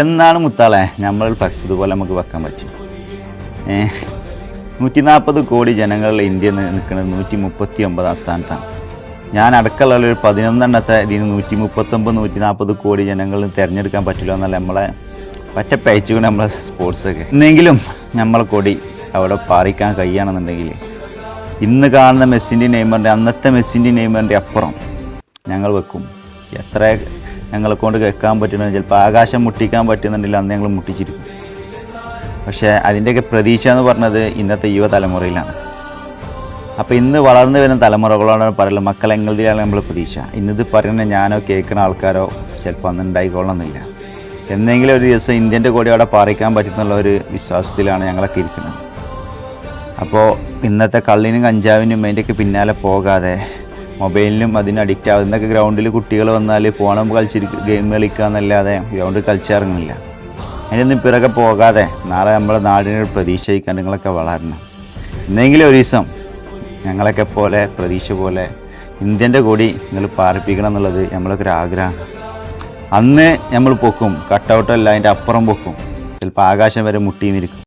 എന്നാണ് മുത്താളെ നമ്മൾ പഠിച്ചതുപോലെ നമുക്ക് വെക്കാൻ പറ്റും. 140 കോടി ജനങ്ങളിൽ ഇന്ത്യ നിൽക്കുന്നത് 139 സ്ഥാനത്താണ്. ഞാൻ അടക്കമുള്ള ഒരു 11 ഇതിന് 139 140 കോടി ജനങ്ങളിൽ തിരഞ്ഞെടുക്കാൻ പറ്റില്ല എന്നല്ല നമ്മളെ പറ്റ പയച്ചുകൊണ്ട് നമ്മളെ സ്പോർട്സൊക്കെ. എന്നെങ്കിലും നമ്മളെ കൊടി അവിടെ പാറിക്കാൻ കഴിയുകയാണെന്നുണ്ടെങ്കിൽ ഇന്ന് കാണുന്ന മെസ്സിൻ്റെയും നെയ്മറിൻ്റെ അന്നത്തെ മെസ്സിൻ്റെയും നെയ്മറിൻ്റെ അപ്പുറം ഞങ്ങൾ വെക്കും. എത്ര ഞങ്ങളെ കൊണ്ട് വെക്കാൻ പറ്റുന്നത് ചിലപ്പോൾ ആകാശം മുട്ടിക്കാൻ പറ്റുന്നുണ്ടെങ്കിൽ അന്ന് ഞങ്ങൾ മുട്ടിച്ചിരിക്കും. പക്ഷേ അതിൻ്റെയൊക്കെ പ്രതീക്ഷ എന്ന് പറഞ്ഞത് ഇന്നത്തെ യുവതലമുറയിലാണ്. അപ്പോൾ ഇന്ന് വളർന്നു വരുന്ന തലമുറകളോടാണ് പറയുന്നത്, മക്കൾ എങ്ങനെയാണ് നമ്മൾ പ്രതീക്ഷ. ഇന്നത് പറയുന്ന ഞാനോ കേൾക്കുന്ന ആൾക്കാരോ ചിലപ്പോൾ അന്ന് ഉണ്ടായിക്കൊള്ളണമെന്നില്ല. എന്തെങ്കിലും ഒരു ദിവസം ഇന്ത്യൻ്റെ കൂടെ അവിടെ പാറിക്കാൻ പറ്റുന്നുള്ള ഒരു വിശ്വാസത്തിലാണ് ഞങ്ങളൊക്കെ ഇരിക്കുന്നത്. അപ്പോൾ ഇന്നത്തെ കള്ളിനും കഞ്ചാവിനും അതിൻ്റെയൊക്കെ പിന്നാലെ പോകാതെ മൊബൈലിനും അതിന് അഡിക്റ്റ് ആവും. ഇന്നൊക്കെ ഗ്രൗണ്ടിൽ കുട്ടികൾ വന്നാൽ ഫോണും ഗെയിം കളിക്കുക എന്നല്ലാതെ ഗ്രൗണ്ടിൽ കളിച്ചിറങ്ങില്ല. അതിനൊന്നും പിറകെ പോകാതെ നാളെ നമ്മളെ നാടിനൊരു പ്രതീക്ഷയിക്കാൻ നിങ്ങളൊക്കെ വളരണം. എന്തെങ്കിലും ഒരു ദിവസം ഞങ്ങളൊക്കെ പോലെ പ്രതീക്ഷ പോലെ ഇന്ത്യൻ്റെ കൂടി നിങ്ങൾ പാർപ്പിക്കണം എന്നുള്ളത് നമ്മളൊക്കെ ഒരു ആഗ്രഹമാണ്. അന്ന് നമ്മൾ പൊക്കും, കട്ടൗട്ടല്ല അതിൻ്റെ അപ്പുറം പൊക്കും, ചിലപ്പോൾ ആകാശം വരെ മുട്ടിന്നിരിക്കും.